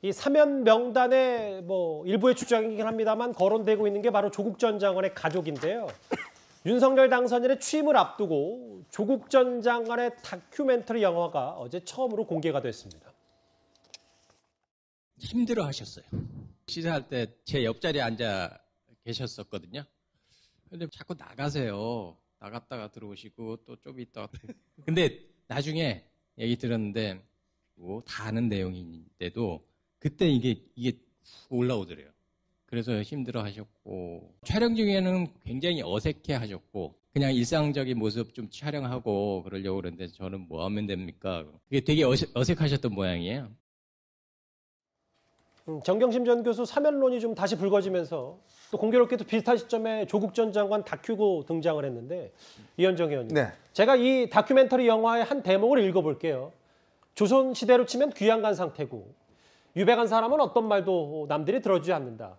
이 사면 명단에 뭐 일부의 주장이긴 합니다만 거론되고 있는 게 바로 조국 전 장관의 가족인데요. 윤석열 당선인의 취임을 앞두고 조국 전 장관의 다큐멘터리 영화가 어제 처음으로 공개가 됐습니다. 힘들어 하셨어요. 시사할 때 제 옆자리에 앉아 계셨었거든요. 근데 자꾸 나가세요. 나갔다가 들어오시고 또 좀 있다가. 근데 나중에 얘기 들었는데 뭐 다 아는 내용인데도 그때 이게 올라오더래요. 그래서 힘들어 하셨고 촬영 중에는 굉장히 어색해 하셨고 그냥 일상적인 모습 좀 촬영하고 그러려고 그러는데 저는 뭐 하면 됩니까? 그게 되게 어색하셨던 모양이에요. 정경심 전 교수 사면론이 좀 다시 불거지면서 또 공교롭게도 비슷한 시점에 조국 전 장관 다큐고 등장을 했는데 이현정 의원님, 네. 제가 이 다큐멘터리 영화의 한 대목을 읽어볼게요. 조선시대로 치면 귀양간 상태고 유배간 사람은 어떤 말도 남들이 들어주지 않는다.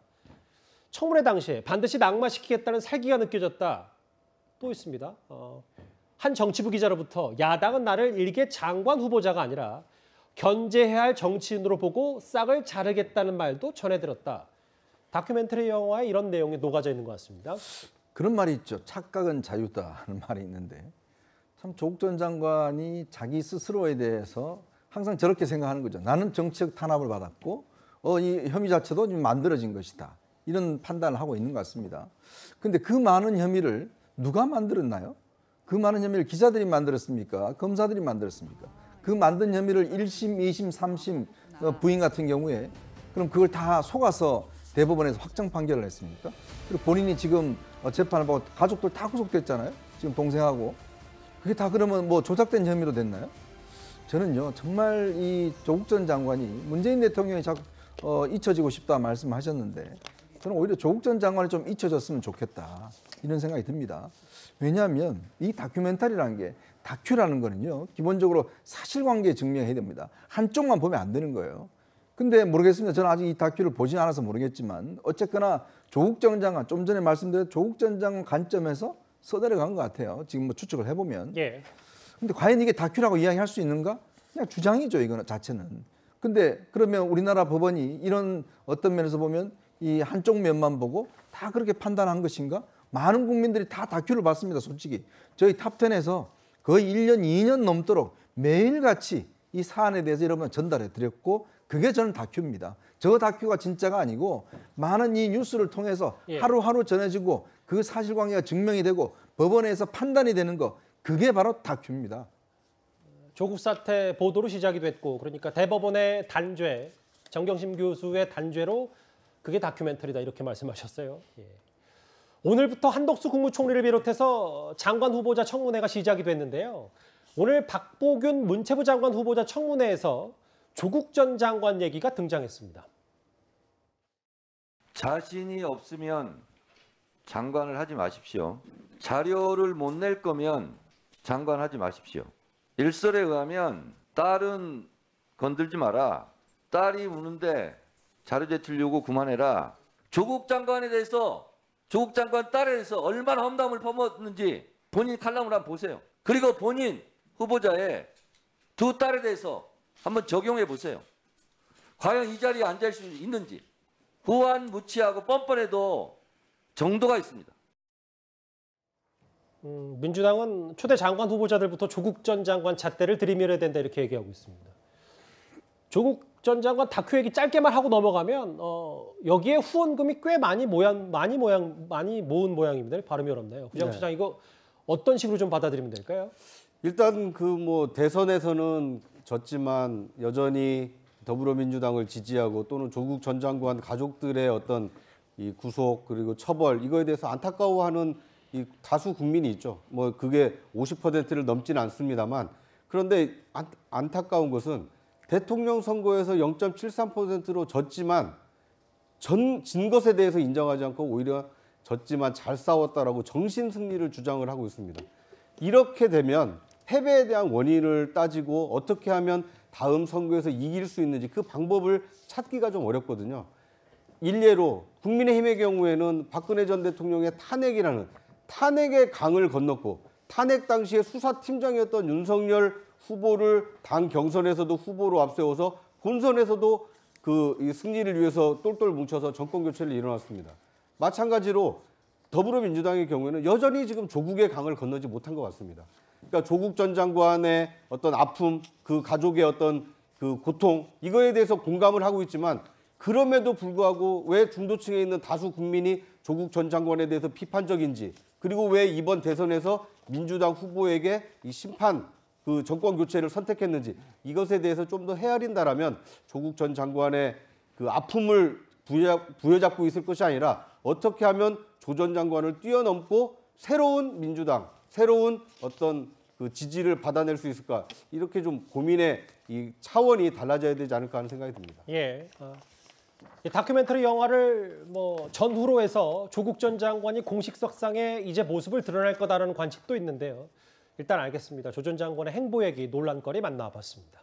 청문회 당시에 반드시 낙마시키겠다는 살기가 느껴졌다. 또 있습니다. 한 정치부 기자로부터 야당은 나를 일개 장관 후보자가 아니라 견제해야 할 정치인으로 보고 싹을 자르겠다는 말도 전해들었다. 다큐멘터리 영화에 이런 내용이 녹아져 있는 것 같습니다. 그런 말이 있죠. 착각은 자유다 하는 말이 있는데 참 조국 전 장관이 자기 스스로에 대해서 항상 저렇게 생각하는 거죠. 나는 정치적 탄압을 받았고 이 혐의 자체도 좀 만들어진 것이다. 이런 판단을 하고 있는 것 같습니다. 그런데 그 많은 혐의를 누가 만들었나요? 그 많은 혐의를 기자들이 만들었습니까? 검사들이 만들었습니까? 그 만든 혐의를 1심, 2심, 3심 부인 같은 경우에 그럼 그걸 다 속아서 대법원에서 확정 판결을 했습니까? 그리고 본인이 지금 재판을 받고 가족들 다 구속됐잖아요. 지금 동생하고. 그게 다 그러면 뭐 조작된 혐의로 됐나요? 저는요 정말 이 조국 전 장관이 문재인 대통령이 자꾸 잊혀지고 싶다 말씀하셨는데 저는 오히려 조국 전 장관이 좀 잊혀졌으면 좋겠다 이런 생각이 듭니다. 왜냐하면 이 다큐멘터리라는 게 다큐라는 거는요 기본적으로 사실관계에 증명해야 됩니다. 한쪽만 보면 안 되는 거예요. 근데 모르겠습니다. 저는 아직 이 다큐를 보진 않아서 모르겠지만 어쨌거나 조국 전 장관 좀 전에 말씀드린 조국 전 장관 관점에서 써내려간 것 같아요. 지금 뭐 추측을 해보면. 예. 근데 과연 이게 다큐라고 이야기할 수 있는가? 그냥 주장이죠, 이거는 자체는. 근데 그러면 우리나라 법원이 이런 어떤 면에서 보면 이 한쪽 면만 보고 다 그렇게 판단한 것인가? 많은 국민들이 다 다큐를 봤습니다, 솔직히. 저희 탑10에서 거의 1년, 2년 넘도록 매일같이 이 사안에 대해서 여러분 전달해 드렸고 그게 저는 다큐입니다. 저 다큐가 진짜가 아니고 많은 이 뉴스를 통해서 하루하루 전해지고 그 사실관계가 증명이 되고 법원에서 판단이 되는 거 그게 바로 다큐입니다. 조국 사태 보도로 시작이 됐고 그러니까 대법원의 단죄, 정경심 교수의 단죄로 그게 다큐멘터리다 이렇게 말씀하셨어요. 예. 오늘부터 한덕수 국무총리를 비롯해서 장관 후보자 청문회가 시작이 됐는데요. 오늘 박보균 문체부 장관 후보자 청문회에서 조국 전 장관 얘기가 등장했습니다. 자신이 없으면 장관을 하지 마십시오. 자료를 못 낼 거면 장관하지 마십시오. 일설에 의하면 딸은 건들지 마라. 딸이 우는데 자료 제출 요구 그만해라. 조국 장관에 대해서 조국 장관 딸에 대해서 얼마나 험담을 퍼붓는지 본인 칼럼을 한번 보세요. 그리고 본인 후보자의 두 딸에 대해서 한번 적용해 보세요. 과연 이 자리에 앉을 수 있는지. 후한무치하고 뻔뻔해도 정도가 있습니다. 민주당은 초대 장관 후보자들부터 조국 전 장관 잣대를 들이밀어야 된다 이렇게 얘기하고 있습니다. 조국 전 장관 다큐 얘기 짧게만 하고 넘어가면 여기에 후원금이 꽤 많이 모은 모양입니다. 발음이 어렵네요. 구장 차장 이거 어떤 식으로 좀 받아들이면 될까요? 일단 그 뭐 대선에서는 졌지만 여전히 더불어민주당을 지지하고 또는 조국 전 장관 가족들의 어떤 이 구속 그리고 처벌 이거에 대해서 안타까워하는 이 다수 국민이 있죠. 뭐 그게 50%를 넘지는 않습니다만 그런데 안타까운 것은 대통령 선거에서 0.73%로 졌지만 진 것에 대해서 인정하지 않고 오히려 졌지만 잘 싸웠다라고 정신 승리를 주장을 하고 있습니다. 이렇게 되면 패배에 대한 원인을 따지고 어떻게 하면 다음 선거에서 이길 수 있는지 그 방법을 찾기가 좀 어렵거든요. 일례로 국민의힘의 경우에는 박근혜 전 대통령의 탄핵이라는 탄핵의 강을 건넜고 탄핵 당시에 수사팀장이었던 윤석열 후보를 당 경선에서도 후보로 앞세워서 본선에서도 이 승리를 위해서 똘똘 뭉쳐서 정권 교체를 일어났습니다. 마찬가지로 더불어민주당의 경우에는 여전히 지금 조국의 강을 건너지 못한 것 같습니다. 그러니까 조국 전 장관의 어떤 아픔, 그 가족의 어떤 그 고통, 이거에 대해서 공감을 하고 있지만 그럼에도 불구하고 왜 중도층에 있는 다수 국민이 조국 전 장관에 대해서 비판적인지, 그리고 왜 이번 대선에서 민주당 후보에게 이 심판 그 정권 교체를 선택했는지, 이것에 대해서 좀 더 헤아린다라면 조국 전 장관의 그 아픔을 부여잡고 있을 것이 아니라 어떻게 하면 조 전 장관을 뛰어넘고 새로운 민주당, 새로운 어떤 그 지지를 받아낼 수 있을까, 이렇게 좀 고민의 이 차원이 달라져야 되지 않을까 하는 생각이 듭니다. 예. 이 다큐멘터리 영화를 뭐 전후로 해서 조국 전 장관이 공식석상에 이제 모습을 드러낼 거다라는 관측도 있는데요. 일단 알겠습니다. 조 전 장관의 행보 얘기 논란거리 만나봤습니다.